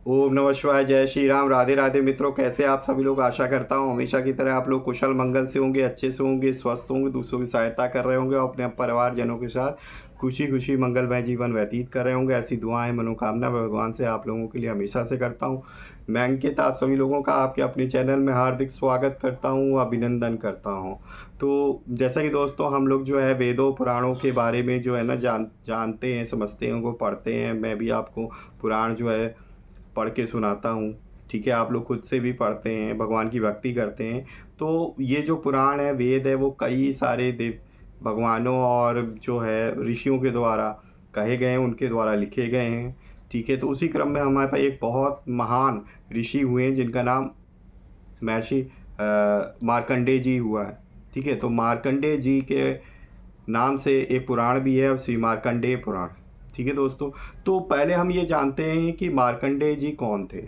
ओम नमः शिवाय। जय श्री राम। राधे राधे मित्रों, कैसे आप सभी लोग। आशा करता हूँ हमेशा की तरह आप लोग कुशल मंगल से होंगे, अच्छे से होंगे, स्वस्थ होंगे, दूसरों की सहायता कर रहे होंगे और अपने परिवारजनों के साथ खुशी खुशी मंगलमय जीवन व्यतीत कर रहे होंगे। ऐसी दुआएं मनोकामना मैं भगवान से आप लोगों के लिए हमेशा से करता हूँ। मैं अंकित आप सभी लोगों का आपके अपने चैनल में हार्दिक स्वागत करता हूँ, अभिनंदन करता हूँ। तो जैसा कि दोस्तों हम लोग जो है वेदों पुराणों के बारे में जो है ना जानते हैं, समझते हैं, उनको पढ़ते हैं। मैं भी आपको पुराण जो है पढ़ के सुनाता हूँ। ठीक है, आप लोग खुद से भी पढ़ते हैं, भगवान की भक्ति करते हैं। तो ये जो पुराण है, वेद है, वो कई सारे देव भगवानों और जो है ऋषियों के द्वारा कहे गए हैं, उनके द्वारा लिखे गए हैं। ठीक है, तो उसी क्रम में हमारे पास एक बहुत महान ऋषि हुए हैं जिनका नाम महर्षि मार्कंडेय जी हुआ है। ठीक है, तो मार्कंडेय जी के नाम से एक पुराण भी है, श्री मार्कंडेय पुराण। ठीक है दोस्तों, तो पहले हम ये जानते हैं कि मार्कंडेय जी कौन थे।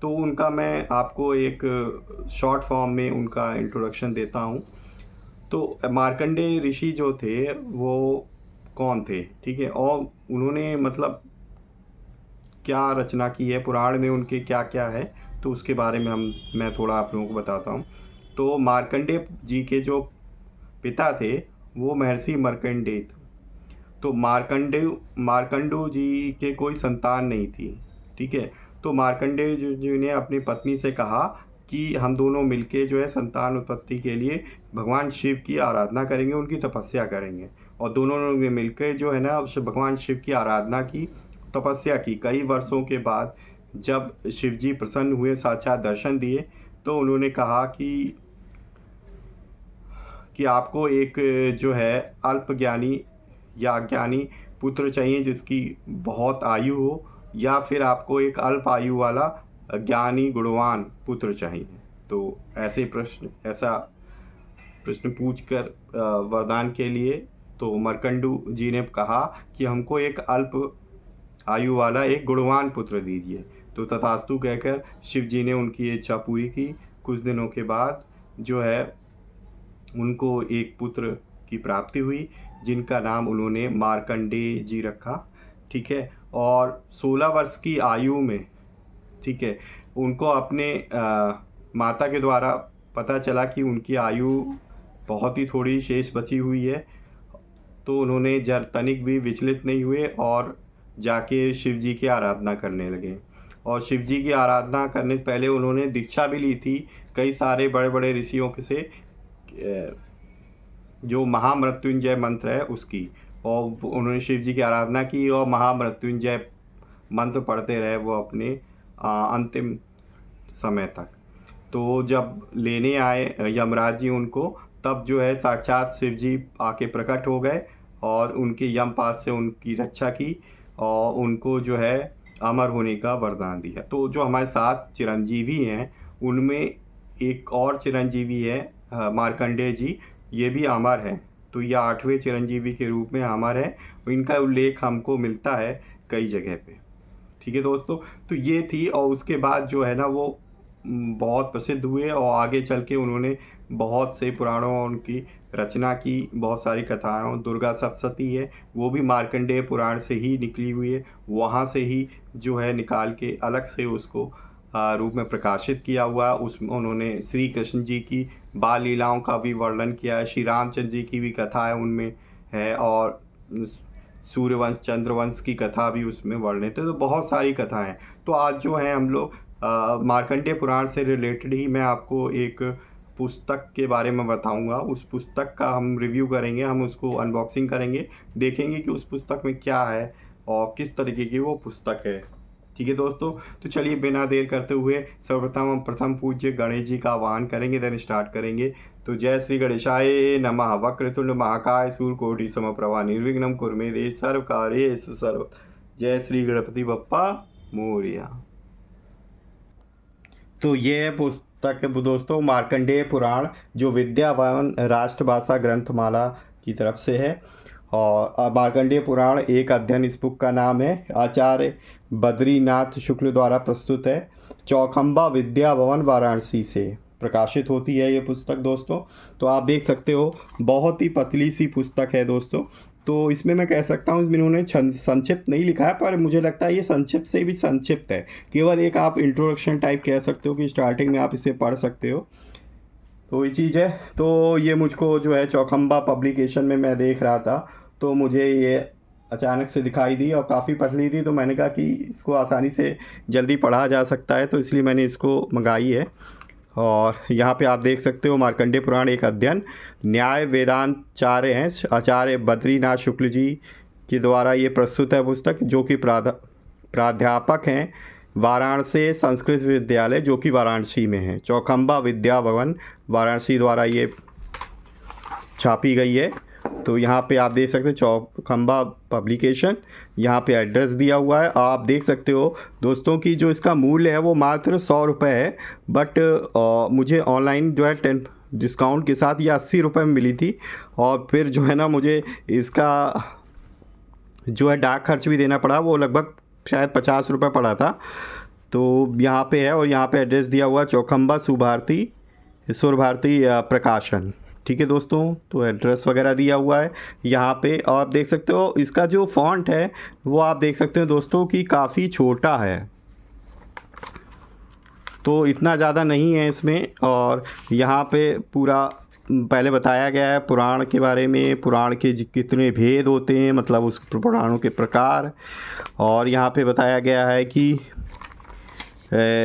तो उनका मैं आपको एक शॉर्ट फॉर्म में उनका इंट्रोडक्शन देता हूँ। तो मार्कंडेय ऋषि जो थे वो कौन थे, ठीक है, और उन्होंने मतलब क्या रचना की है, पुराण में उनके क्या क्या है, तो उसके बारे में मैं थोड़ा आप लोगों को बताता हूँ। तो मार्कंडेय जी के जो पिता थे वो महर्षि मार्कंडेय थे। तो मार्कंडू जी के कोई संतान नहीं थी। ठीक है, तो मार्कंडेय जी ने अपनी पत्नी से कहा कि हम दोनों मिलके जो है संतान उत्पत्ति के लिए भगवान शिव की आराधना करेंगे, उनकी तपस्या करेंगे। और दोनों ने मिलकर जो है ना भगवान शिव की आराधना की, तपस्या की। कई वर्षों के बाद जब शिव जी प्रसन्न हुए, साक्षात दर्शन दिए, तो उन्होंने कहा कि आपको एक जो है अल्प ज्ञानी या ज्ञानी पुत्र चाहिए जिसकी बहुत आयु हो, या फिर आपको एक अल्प आयु वाला ज्ञानी गुणवान पुत्र चाहिए। तो ऐसा प्रश्न पूछकर वरदान के लिए तो मर्कंडू जी ने कहा कि हमको एक अल्प आयु वाला एक गुणवान पुत्र दीजिए। तो तथास्तु कहकर शिव जी ने उनकी इच्छा पूरी की। कुछ दिनों के बाद जो है उनको एक पुत्र की प्राप्ति हुई, जिनका नाम उन्होंने मार्कंडेय जी रखा। ठीक है, और 16 वर्ष की आयु में, ठीक है, उनको अपने माता के द्वारा पता चला कि उनकी आयु बहुत ही थोड़ी शेष बची हुई है। तो उन्होंने जर तनिक भी विचलित नहीं हुए और जाके शिव जी की आराधना करने लगे। और शिव जी की आराधना करने से पहले उन्होंने दीक्षा भी ली थी कई सारे बड़े बड़े ऋषियों से, जो महामृत्युंजय मंत्र है उसकी। और उन्होंने शिव जी की आराधना की और महामृत्युंजय मंत्र पढ़ते रहे वो अपने अंतिम समय तक। तो जब लेने आए यमराज जी उनको, तब जो है साक्षात शिव जी आके प्रकट हो गए और उनके यमपाश से उनकी रक्षा की और उनको जो है अमर होने का वरदान दिया। तो जो हमारे साथ चिरंजीवी हैं उनमें एक और चिरंजीवी है मार्कंडेय जी, ये भी अमर हैं। तो ये 8वें चिरंजीवी के रूप में अमर है। इनका उल्लेख हमको मिलता है कई जगह पे। ठीक है दोस्तों, तो ये थी। और उसके बाद जो है ना वो बहुत प्रसिद्ध हुए और आगे चल के उन्होंने बहुत से पुराणों और उनकी रचना की। बहुत सारी कथाएँ, दुर्गा सप्तशती है वो भी मार्कंडेय पुराण से ही निकली हुई है। वहाँ से ही जो है निकाल के अलग से उसको रूप में प्रकाशित किया हुआ। उसमें उन्होंने श्री कृष्ण जी की बाल लीलाओं का भी वर्णन किया है, श्री रामचंद्र जी की भी कथा है उनमें है, और सूर्यवंश चंद्रवंश की कथा भी उसमें वर्णित है। तो बहुत सारी कथाएं। तो आज जो है हम लोग मार्कंडेय पुराण से रिलेटेड ही मैं आपको एक पुस्तक के बारे में बताऊंगा। उस पुस्तक का हम रिव्यू करेंगे, हम उसको अनबॉक्सिंग करेंगे, देखेंगे कि उस पुस्तक में क्या है और किस तरीके की वो पुस्तक है। ठीक है दोस्तों, तो चलिए बिना देर करते हुए सर्वप्रथम हम प्रथम पूज्य गणेश जी का आह्वान करेंगे, देन स्टार्ट करेंगे। तो जय श्री गणेशाय नमः। वक्रतुंड महाकाय सूर्यकोटि समप्रभा निर्विघ्नं कुरु मे देव सर्वकार्येषु सर्व। जय श्री गणपति बप्पा मोरया। तो ये है पुस्तक दोस्तों मार्कंडेय पुराण, जो विद्यावान राष्ट्रभाषा ग्रंथमाला की तरफ से है। और मार्कंडेय पुराण एक अध्ययन, इस बुक का नाम है, आचार्य बद्रीनाथ शुक्ल द्वारा प्रस्तुत है। चौखंबा विद्या भवन वाराणसी से प्रकाशित होती है ये पुस्तक दोस्तों। तो आप देख सकते हो बहुत ही पतली सी पुस्तक है दोस्तों। तो इसमें मैं कह सकता हूँ इन्होंने संक्षिप्त नहीं लिखा है, पर मुझे लगता है ये संक्षिप्त से भी संक्षिप्त है। केवल एक आप इंट्रोडक्शन टाइप कह सकते हो कि स्टार्टिंग में आप इसे पढ़ सकते हो, तो ये चीज़ है। तो ये मुझको जो है चौखंबा पब्लिकेशन में मैं देख रहा था, तो मुझे ये अचानक से दिखाई दी और काफ़ी पतली थी, तो मैंने कहा कि इसको आसानी से जल्दी पढ़ा जा सकता है, तो इसलिए मैंने इसको मंगाई है। और यहाँ पे आप देख सकते हो मार्कंडेय पुराण एक अध्ययन, न्याय वेदांतचार्य हैं आचार्य बद्रीनाथ शुक्ल जी के द्वारा ये प्रस्तुत है पुस्तक, जो कि प्राध्यापक हैं वाराणसी संस्कृत विद्यालय, जो कि वाराणसी में है। चौखंबा विद्या भवन वाराणसी द्वारा ये छापी गई है। तो यहाँ पे आप देख सकते हो चौखंबा पब्लिकेशन, यहाँ पे एड्रेस दिया हुआ है। आप देख सकते हो दोस्तों कि जो इसका मूल्य है वो मात्र 100 रुपये है, बट मुझे ऑनलाइन जो है 10 डिस्काउंट के साथ ये 80 रुपये में मिली थी। और फिर जो है ना मुझे इसका जो है डाक खर्च भी देना पड़ा, वो लगभग शायद 50 रुपये पड़ा था। तो यहाँ पे है, और यहाँ पे एड्रेस दिया हुआ चौखंबा सुर भारती प्रकाशन। ठीक है दोस्तों, तो एड्रेस वगैरह दिया हुआ है यहाँ पे। और आप देख सकते हो इसका जो फॉन्ट है वो आप देख सकते हो दोस्तों कि काफ़ी छोटा है, तो इतना ज़्यादा नहीं है इसमें। और यहाँ पे पूरा पहले बताया गया है पुराण के बारे में, पुराण के कितने भेद होते हैं, मतलब उस पुराणों के प्रकार। और यहाँ पे बताया गया है कि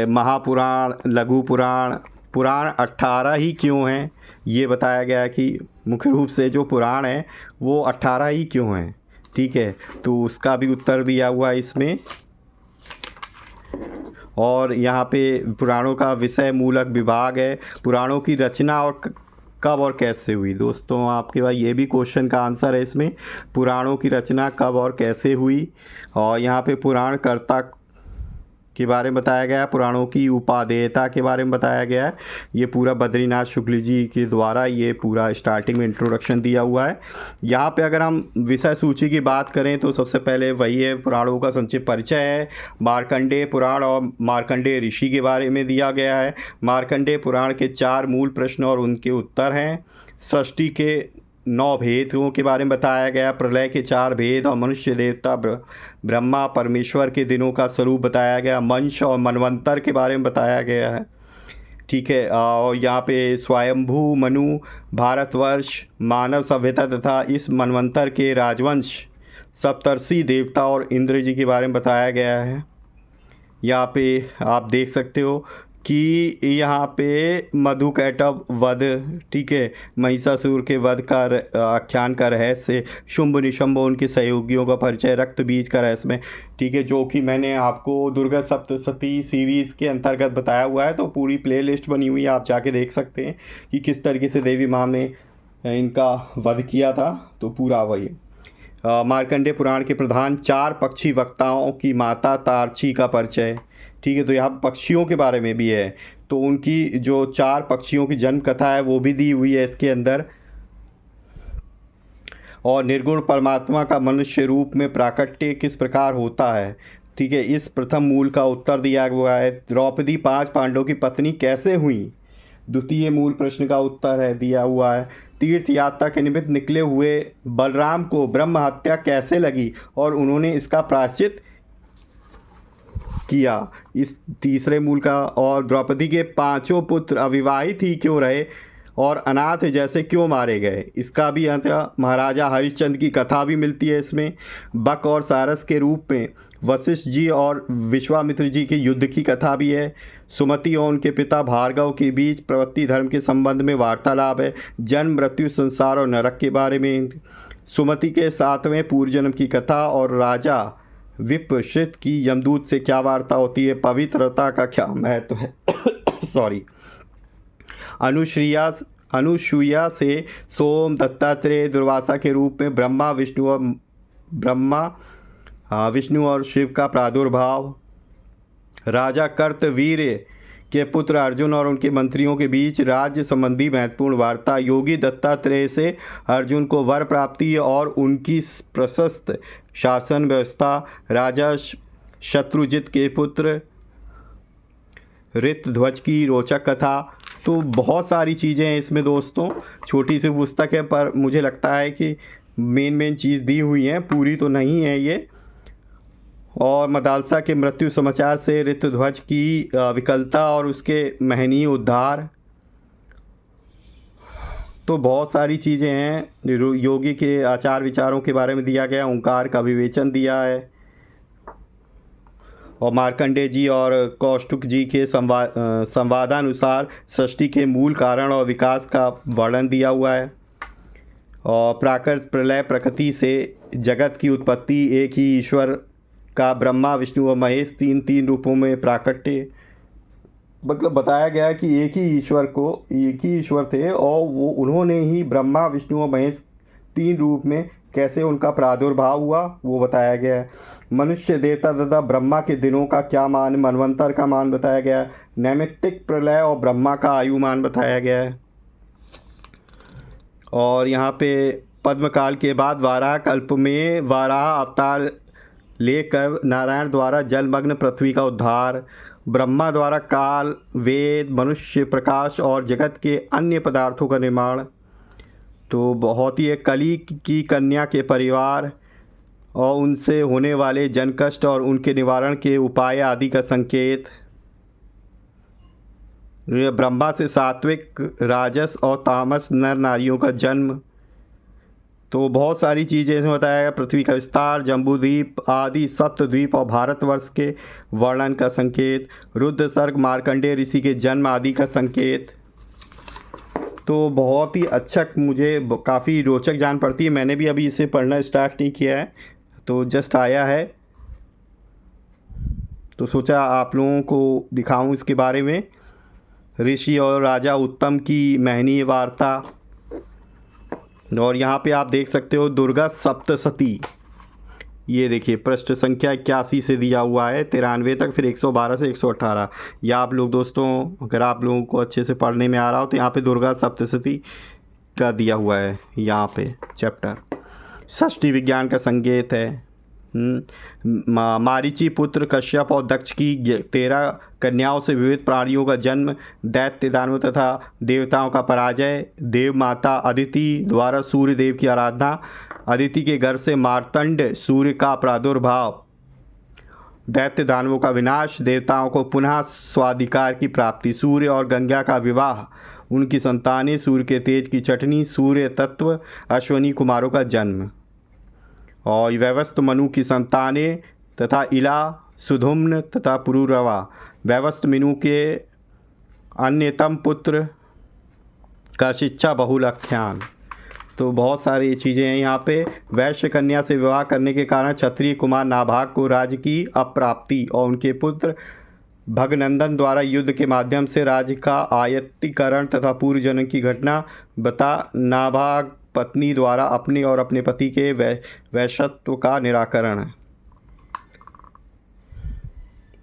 महापुराण, लघु पुराण, पुराण 18 ही क्यों हैं, ये बताया गया है कि मुख्य रूप से जो पुराण है वो 18 ही क्यों हैं। ठीक है, तो उसका भी उत्तर दिया हुआ है इसमें। और यहाँ पे पुराणों का विषय मूलक विभाग है, पुराणों की रचना और कब और कैसे हुई। दोस्तों आपके पास ये भी क्वेश्चन का आंसर है इसमें, पुराणों की रचना कब और कैसे हुई। और यहाँ पे पुराण कर्ता के बारे में बताया गया है, पुराणों की उपादेयता के बारे में बताया गया है। ये पूरा बद्रीनाथ शुक्ल जी के द्वारा ये पूरा स्टार्टिंग में इंट्रोडक्शन दिया हुआ है। यहाँ पे अगर हम विषय सूची की बात करें तो सबसे पहले वही है, पुराणों का संक्षिप्त परिचय है, मार्कंडेय पुराण और मार्कंडेय ऋषि के बारे में दिया गया है। मार्कंडेय पुराण के 4 मूल प्रश्न और उनके उत्तर हैं। सृष्टि के 9 भेदों के बारे में बताया गया, प्रलय के 4 भेद और मनुष्य देवता ब्रह्मा परमेश्वर के दिनों का स्वरूप बताया गया। मंश और मनवंतर के बारे में बताया गया है। ठीक है, और यहाँ पे स्वयंभू मनु, भारतवर्ष, मानव सभ्यता तथा इस मनवंतर के राजवंश, सप्तर्षि देवता और इंद्र जी के बारे में बताया गया है। यहाँ पे आप देख सकते हो कि यहाँ पे मधुकैटभ वध, ठीक है, महिषासुर के वध का आख्यान का रहस्य, शुंभ निशंभ उनके सहयोगियों का परिचय, रक्त बीज का रहस्य, ठीक है, जो कि मैंने आपको दुर्गा सप्तशती सीरीज़ के अंतर्गत बताया हुआ है। तो पूरी प्लेलिस्ट बनी हुई है, आप जाके देख सकते हैं कि किस तरीके से देवी माँ ने इनका वध किया था। तो पूरा वही मार्कंडेय पुराण के प्रधान 4 पक्षी वक्ताओं की माता तारछी का परिचय। ठीक है, तो यहाँ पक्षियों के बारे में भी है, तो उनकी जो 4 पक्षियों की जन्म कथा है वो भी दी हुई है इसके अंदर। और निर्गुण परमात्मा का मनुष्य रूप में प्राकट्य किस प्रकार होता है। ठीक है, इस प्रथम मूल का उत्तर दिया हुआ है। द्रौपदी 5 पांडवों की पत्नी कैसे हुई, द्वितीय मूल प्रश्न का उत्तर है दिया हुआ है। तीर्थ यात्रा के निमित्त निकले हुए बलराम को ब्रह्म हत्या कैसे लगी और उन्होंने इसका प्रायश्चित किया, इस तीसरे मूल का। और द्रौपदी के 5 पुत्र अविवाहित ही क्यों रहे और अनाथ जैसे क्यों मारे गए, इसका भी अंत महाराजा हरिश्चंद्र की कथा भी मिलती है इसमें। बक और सारस के रूप में वशिष्ठ जी और विश्वामित्र जी के युद्ध की कथा भी है। सुमति और उनके पिता भार्गव के बीच प्रवृत्ति धर्म के संबंध में वार्तालाप है। जन्म मृत्यु संसार और नरक के बारे में। सुमति के 7वें पूर्व जन्म की कथा और राजा विप्रश्रित की यमदूत से क्या वार्ता होती है, पवित्रता का क्या महत्व है सॉरी। अनुसूया से सोम, दत्तात्रेय, दुर्वासा के रूप में विष्णु और शिव का प्रादुर्भाव। राजा कर्तवीर्य के पुत्र अर्जुन और उनके मंत्रियों के बीच राज्य संबंधी महत्वपूर्ण वार्ता। योगी दत्तात्रेय से अर्जुन को वर प्राप्ति और उनकी प्रशस्त शासन व्यवस्था। राजा शत्रुजित के पुत्र ऋतध्वज की रोचक कथा। तो बहुत सारी चीज़ें हैं इसमें दोस्तों, छोटी सी पुस्तक है पर मुझे लगता है कि मेन चीज़ दी हुई हैं, पूरी तो नहीं है ये। और मदालसा के मृत्यु समाचार से ऋतुध्वज की विकलता और उसके महनीय उद्धार, तो बहुत सारी चीज़ें हैं। योगी के आचार विचारों के बारे में दिया गया, ओंकार का विवेचन दिया है, और मार्कंडेय जी और कौष्टुक जी के संवादानुसार सृष्टि के मूल कारण और विकास का वर्णन दिया हुआ है। और प्राकृत प्रलय प्रकृति से जगत की उत्पत्ति, एक ही ईश्वर का ब्रह्मा विष्णु और महेश तीन रूपों में प्राकट्य, मतलब बताया गया है कि एक ही ईश्वर थे और वो उन्होंने ही ब्रह्मा विष्णु और महेश 3 रूप में कैसे उनका प्रादुर्भाव हुआ वो बताया गया है। मनुष्य देवता तथा ब्रह्मा के दिनों का क्या मान, मनवंतर का मान बताया गया है। नैमित्तिक प्रलय और ब्रह्मा का आयुमान बताया गया है। और यहाँ पे पद्मकाल के बाद वाराह कल्प में वाराह अवतार लेकर नारायण द्वारा जलमग्न पृथ्वी का उद्धार, ब्रह्मा द्वारा काल, वेद, मनुष्य, प्रकाश और जगत के अन्य पदार्थों का निर्माण, तो बहुत ही एक कली की कन्या के परिवार और उनसे होने वाले जन कष्ट और उनके निवारण के उपाय आदि का संकेत, ब्रह्मा से सात्विक, राजस और तामस नर नारियों का जन्म, तो बहुत सारी चीज़ें इसमें बताया गया। पृथ्वी का विस्तार, जम्बूद्वीप आदि सप्तद्वीप और भारतवर्ष के वर्णन का संकेत, रुद्र सर्ग, मार्कंडेय ऋषि के जन्म आदि का संकेत, तो बहुत ही अच्छा, मुझे काफ़ी रोचक जान पड़ती है। मैंने भी अभी इसे पढ़ना स्टार्ट नहीं किया है, तो जस्ट आया है, तो सोचा आप लोगों को दिखाऊं इसके बारे में। ऋषि और राजा उत्तम की महनीय वार्ता, और यहाँ पे आप देख सकते हो दुर्गा सप्तशती, ये देखिए पृष्ठ संख्या 81 से दिया हुआ है 93 तक, फिर 112 से 118। या आप लोग दोस्तों, अगर आप लोगों को अच्छे से पढ़ने में आ रहा हो तो यहाँ पे दुर्गा सप्तशती का दिया हुआ है यहाँ पे चैप्टर। षष्ठी विज्ञान का संकेत है। मारीची पुत्र कश्यप और दक्ष की 13 कन्याओं से विविध प्राणियों का जन्म, दैत्य दानव तथा देवताओं का पराजय, देव माता अदिति द्वारा सूर्य देव की आराधना, अदिति के घर से मार्तंड सूर्य का प्रादुर्भाव, दैत्य दानवों का विनाश, देवताओं को पुनः स्वाधिकार की प्राप्ति, सूर्य और गंगा का विवाह, उनकी संतानें, सूर्य के तेज की छटनी, सूर्य तत्व, अश्वनी कुमारों का जन्म, और वैवस्त मनु की संतानें तथा इला, सुधुम्न तथा पुरुरवा, वैवस्त मनु के अन्यतम पुत्र का शिक्षा बहुल आख्यान, तो बहुत सारी चीज़ें हैं यहाँ पे। वैश्य कन्या से विवाह करने के कारण क्षत्रिय कुमार नाभाग को राज्य की अप्राप्ति और उनके पुत्र भगनंदन द्वारा युद्ध के माध्यम से राज्य का आयत्तीकरण तथा पूर्व जन्म की घटना बता नाभाग पत्नी द्वारा अपने और अपने पति के वैश्यत्व का निराकरण।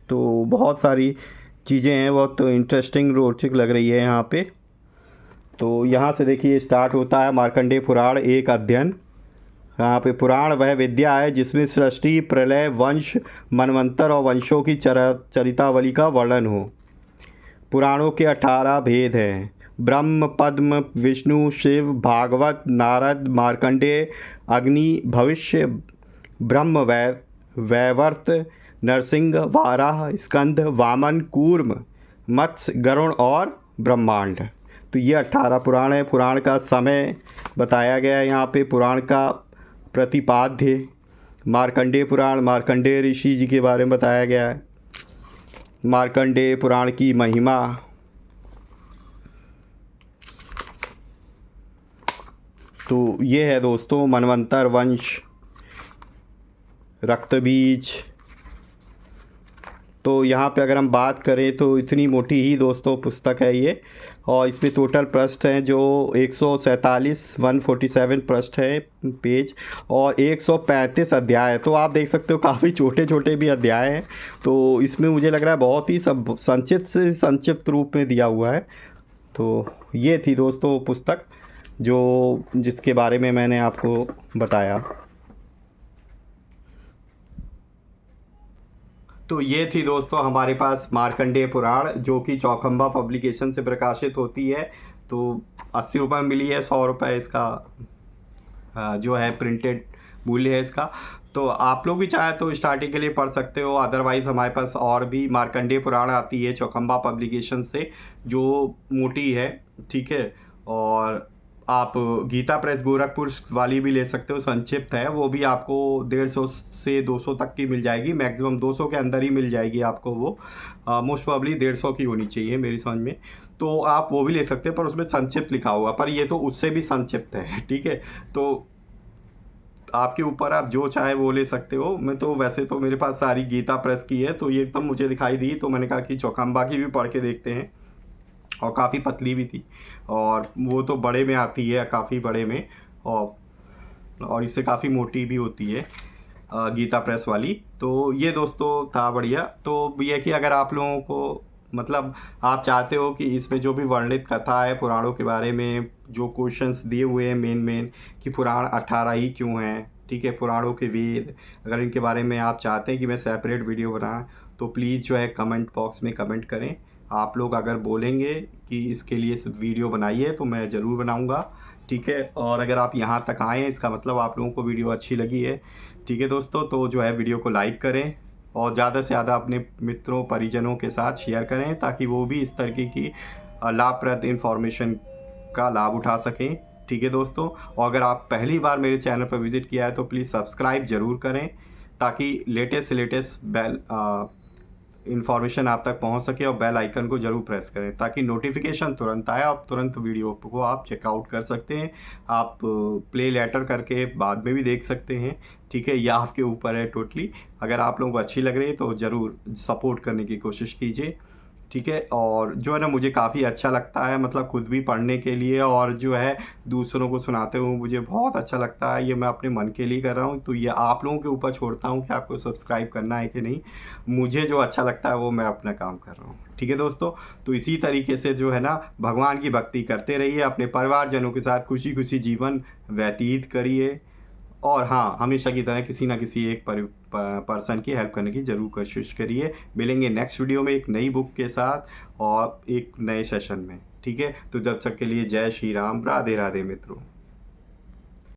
तो बहुत सारी चीज़ें हैं, बहुत इंटरेस्टिंग रोचक लग रही है यहाँ पे। तो यहाँ से देखिए स्टार्ट होता है मार्कंडेय पुराण एक अध्ययन। यहाँ पे पुराण वह विद्या है जिसमें सृष्टि, प्रलय, वंश, मनवंतर और वंशों की चरितावली का वर्णन हो। पुराणों के 18 भेद हैं। ब्रह्म, पद्म, विष्णु, शिव, भागवत, नारद, मार्कंडेय, अग्नि, भविष्य, ब्रह्म, वैवर्त, नरसिंह, वाराह, स्कंद, वामन, कूर्म, मत्स्य, गरुण और ब्रह्मांड। तो ये 18 पुराण है। पुराण का समय बताया गया है यहाँ पे, पुराण का प्रतिपाद्य। मार्कंडेय पुराण मार्कंडेय ऋषि जी के बारे में बताया गया है। मार्कंडेय पुराण की महिमा, तो ये है दोस्तों मनवंतर, वंश, रक्तबीज। तो यहाँ पे अगर हम बात करें तो इतनी मोटी ही दोस्तों पुस्तक है ये, और इसमें टोटल पृष्ठ हैं जो 147 पृष्ठ है पेज, और 135 अध्याय है। तो आप देख सकते हो काफ़ी छोटे छोटे भी अध्याय हैं। तो इसमें मुझे लग रहा है बहुत ही सब संक्षिप्त से संक्षिप्त रूप में दिया हुआ है। तो ये थी दोस्तों पुस्तक जिसके बारे में मैंने आपको बताया। तो ये थी दोस्तों हमारे पास मार्कंडेय पुराण, जो कि चौखंबा पब्लिकेशन से प्रकाशित होती है। तो 80 रुपये में मिली है, 100 रुपये इसका जो है प्रिंटेड मूल्य है इसका। तो आप लोग भी चाहे तो स्टार्टिंग के लिए पढ़ सकते हो, अदरवाइज़ हमारे पास और भी मार्कंडेय पुराण आती है चौखंबा पब्लिकेशन से, जो मोटी है, ठीक है। और आप गीता प्रेस गोरखपुर वाली भी ले सकते हो, संक्षिप्त है, वो भी आपको 150 से 200 तक की मिल जाएगी, मैक्सिमम 200 के अंदर ही मिल जाएगी आपको वो। मोस्ट प्रॉब्ली 150 की होनी चाहिए मेरी समझ में। तो आप वो भी ले सकते हैं, पर उसमें संक्षिप्त लिखा होगा, पर ये तो उससे भी संक्षिप्त है, ठीक है। तो आपके ऊपर, आप जो चाहे वो ले सकते हो। मैं तो वैसे तो मेरे पास सारी गीता प्रेस की है, तो ये एकदम मुझे दिखाई दी, तो मैंने कहा कि चौखंबा की भी पढ़ के देखते हैं। और काफ़ी पतली भी थी, और वो तो बड़े में आती है, काफ़ी बड़े में, और इससे काफ़ी मोटी भी होती है गीता प्रेस वाली। तो ये दोस्तों था बढ़िया। तो ये कि अगर आप लोगों को मतलब आप चाहते हो कि इसमें जो भी वर्णित कथा है पुराणों के बारे में, जो क्वेश्चंस दिए हुए हैं मेन कि पुराण 18 ही क्यों हैं, ठीक है, पुराणों के वेद, अगर इनके बारे में आप चाहते हैं कि मैं सेपरेट वीडियो बनाऊं, तो प्लीज़ जो है कमेंट बॉक्स में कमेंट करें। आप लोग अगर बोलेंगे कि इसके लिए वीडियो बनाइए तो मैं ज़रूर बनाऊंगा, ठीक है। और अगर आप यहाँ तक आए हैं, इसका मतलब आप लोगों को वीडियो अच्छी लगी है, ठीक है दोस्तों। तो जो है वीडियो को लाइक करें और ज़्यादा से ज़्यादा अपने मित्रों परिजनों के साथ शेयर करें, ताकि वो भी इस तरीके की लाभप्रद इन्फॉर्मेशन का लाभ उठा सकें, ठीक है दोस्तों। और अगर आप पहली बार मेरे चैनल पर विज़िट किया है तो प्लीज़ सब्सक्राइब ज़रूर करें, ताकि लेटेस्ट से लेटेस्ट इन्फॉर्मेशन आप तक पहुंच सके। और बेल आइकन को ज़रूर प्रेस करें ताकि नोटिफिकेशन तुरंत आए, आप तुरंत वीडियो को आप चेकआउट कर सकते हैं। आप प्ले लेटर करके बाद में भी देख सकते हैं, ठीक है, यह आपके ऊपर है टोटली। अगर आप लोगों को अच्छी लग रही है तो ज़रूर सपोर्ट करने की कोशिश कीजिए, ठीक है। और जो है ना, मुझे काफ़ी अच्छा लगता है, मतलब खुद भी पढ़ने के लिए, और जो है दूसरों को सुनाते हुए मुझे बहुत अच्छा लगता है। ये मैं अपने मन के लिए कर रहा हूँ, तो ये आप लोगों के ऊपर छोड़ता हूँ कि आपको सब्सक्राइब करना है कि नहीं। मुझे जो अच्छा लगता है वो मैं अपना काम कर रहा हूँ, ठीक है दोस्तों। तो इसी तरीके से जो है ना, भगवान की भक्ति करते रहिए, अपने परिवारजनों के साथ खुशी खुशी जीवन व्यतीत करिए। और हाँ, हमेशा की तरह किसी ना किसी एक पर्सन की हेल्प करने की ज़रूर कोशिश करिए। मिलेंगे नेक्स्ट वीडियो में एक नई बुक के साथ और एक नए सेशन में, ठीक है। तो जब तक के लिए जय श्री राम, राधे राधे मित्रों।